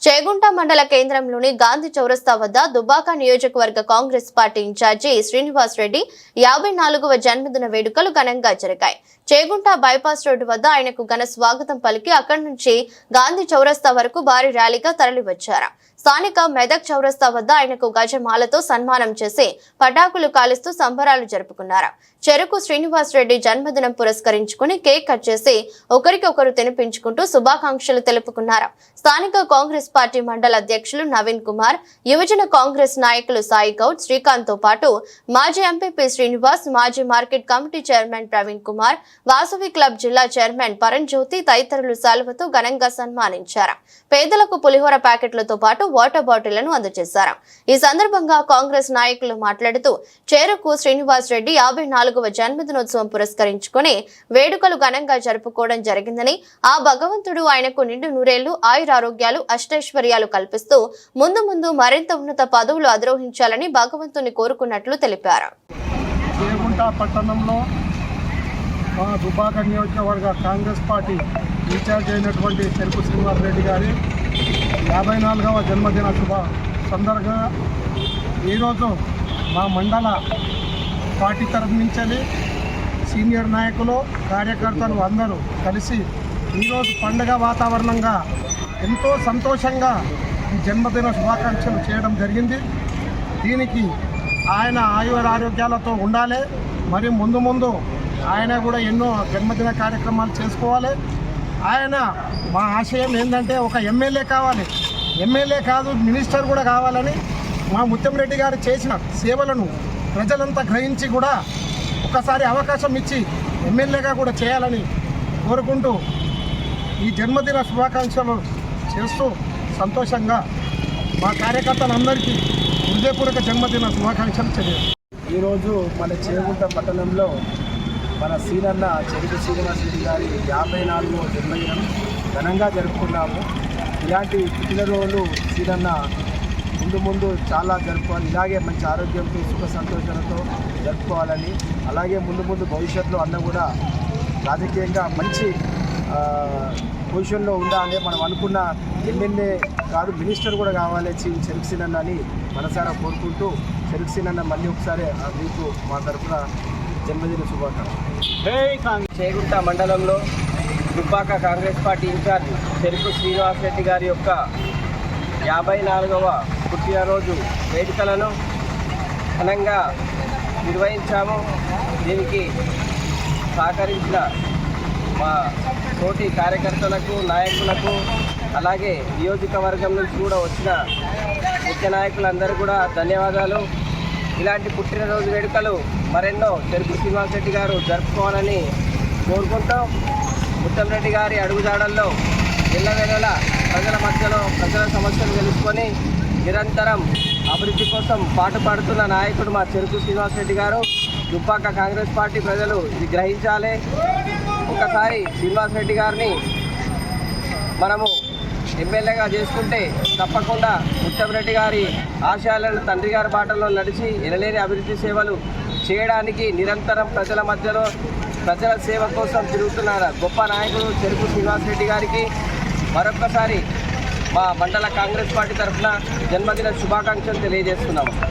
చేగుంట మండల కేంద్రంలోని గాంధీ చౌరస్తా వద్ద దుబ్బాక నియోజకవర్గ కాంగ్రెస్ పార్టీ ఇన్ఛార్జి శ్రీనివాస్ రెడ్డి 54వ జన్మదిన వేడుకలు ఘనంగా జరిగాయి. చేగుంట బైపాస్ రోడ్డు వద్ద ఆయనకు ఘన స్వాగతం పలికి అక్కడి నుంచి గాంధీ చౌరస్తా వరకు భారీ ర్యాలీగా తరలివచ్చారు. స్థానిక మెదక్ చౌరస్తా వద్ద ఆయనకు గజమాలతో సన్మానం చేసి పటాకులు కాలుస్తూ సంబరాలు జరుపుకున్నారు. చెరుకు శ్రీనివాస్ రెడ్డి జన్మదినం పురస్కరించుకుని కేక్ కట్ చేసి ఒకరికొకరు తినిపించుకుంటూ శుభాకాంక్షలు తెలుపుకున్నారు. స్థానిక కాంగ్రెస్ పార్టీ మండల అధ్యక్షులు నవీన్ కుమార్, యువజన కాంగ్రెస్ నాయకులు సాయి గౌడ్, శ్రీకాంత్ తో పాటు మాజీ ఎంపీ శ్రీనివాస్, మాజీ market committee chairman Praveen Kumar, Vasavi club జిల్లా చైర్మన్ పరంజ్యోతి తదితరులు శాలువతో ఘనంగా సన్మానించారు. పేదలకు పులిహోర ప్యాకెట్లతో పాటు వాటర్ బాటిళ్లను అందజేశారు. ఈ సందర్భంగా కాంగ్రెస్ నాయకులు మాట్లాడుతూ చెరుకు శ్రీనివాస్ రెడ్డి 54వ జన్మదినోత్సవం పురస్కరించుకుని వేడుకలు ఘనంగా జరుపుకోవడం జరిగిందని, ఆ భగవంతుడు ఆయనకు నిండు నూరేళ్లు ఆయురారోగ్యాలు అష్టైశ్వర్యాలు కల్పిస్తూ ముందు ముందు మరింత ఉన్నత పదవులు అధిరోహించాలని భగవంతుని కోరుకున్నట్లు తెలిపారు. పట్టణంలో దుబ్బాక నియోజకవర్గ కాంగ్రెస్ పార్టీ ఇన్ఛార్జ్ అయినటువంటి చెరుకు శ్రీనివాస్ రెడ్డి గారి 54వ జన్మదిన శుభ సందర్భంగా ఈరోజు మా మండల పార్టీ తరఫు నుంచి సీనియర్ నాయకులు, కార్యకర్తలు అందరూ కలిసి ఈరోజు పండుగ వాతావరణంగా ఎంతో సంతోషంగా ఈ జన్మదిన శుభాకాంక్షలు చేయడం జరిగింది. దీనికి ఆయన ఆరోగ్యాలతో ఉండాలి. మరి ముందు ముందు ఆయన కూడా ఎన్నో జన్మదిన కార్యక్రమాలు చేసుకోవాలి. ఆయన మా ఆశయం ఏంటంటే ఒక ఎమ్మెల్యే కావాలి, ఎమ్మెల్యే కాదు మినిస్టర్ కూడా కావాలని, మా ముత్తంరెడ్డి గారు చేసిన సేవలను ప్రజలంతా గ్రహించి కూడా ఒకసారి అవకాశం ఇచ్చి ఎమ్మెల్యేగా కూడా చేయాలని కోరుకుంటూ ఈ జన్మదిన శుభాకాంక్షలు చేస్తూ సంతోషంగా మా కార్యకర్తలందరికీ హృదయపూర్వక జన్మదిన శుభాకాంక్షలు తెలియదు. ఈరోజు మన చేగుంట పట్టణంలో మన సీనన్న చెరుకు శ్రీనివాస్ రెడ్డి గారి 54వ జన్మదినం ఘనంగా జరుపుకున్నాము. ఇలాంటి పుట్టినరోజులు సీనన్న ముందు చాలా జరుపుకోవాలి. ఇలాగే మంచి ఆరోగ్యంతో సుఖ సంతోషాలతో జరుపుకోవాలని, అలాగే ముందు భవిష్యత్తులో అన్న కూడా రాజకీయంగా మంచి పొజిషన్లో ఉండాలి. మనం అనుకున్న ఎమ్మెల్యే కాదు మినిస్టర్ కూడా కావాలి చెరుకు సీనన్న అని మనసారా కోరుకుంటూ చెరుకు సీనన్న మళ్ళీ ఒకసారి మీకు మా తరఫున జన్మదిన శుభాకాంక్షలు. చేగుంట మండలంలో దుబ్బాక కాంగ్రెస్ పార్టీ ఇన్ఛార్జ్ చెరుకు శ్రీనివాస్ రెడ్డి గారి యొక్క 54వ పుట్టినరోజు వేడుకలను ఘనంగా నిర్వహించాము. దీనికి సహకరించిన మా తోటి కార్యకర్తలకు, నాయకులకు, అలాగే నియోజకవర్గం నుంచి కూడా వచ్చిన ముఖ్య నాయకులందరూ కూడా ధన్యవాదాలు. ఇలాంటి పుట్టినరోజు వేడుకలు మరెన్నో చెరుకు శ్రీనివాస్ రెడ్డి గారు జరుపుకోవాలని కోరుకుంటాం. ముత్తంరెడ్డి గారి అడుగుజాడల్లో ఎల్లవేళలా ప్రజల మధ్యలో ప్రజల సమస్యలు తెలుసుకొని నిరంతరం అభివృద్ధి కోసం పాటుపడుతున్న నాయకుడు మా చెరుకు శ్రీనివాస్ రెడ్డి గారు. దుబ్బాక కాంగ్రెస్ పార్టీ ప్రజలు ఇది గ్రహించాలి. ఒకసారి శ్రీనివాస్ రెడ్డి గారిని మనము ఎమ్మెల్యేగా చేసుకుంటే తప్పకుండా ముత్తంరెడ్డి గారి ఆశయాలను తండ్రి గారి బాటలో నడిచి ఎనలేని అభివృద్ధి సేవలు చేయడానికి నిరంతరం ప్రజల మధ్యలో ప్రజల సేవ కోసం తిరుగుతున్న గొప్ప నాయకుడు చెరుకు శ్రీనివాస్ రెడ్డి గారికి మరొక్కసారి మా మండల కాంగ్రెస్ పార్టీ తరఫున జన్మదిన శుభాకాంక్షలు తెలియజేస్తున్నాము.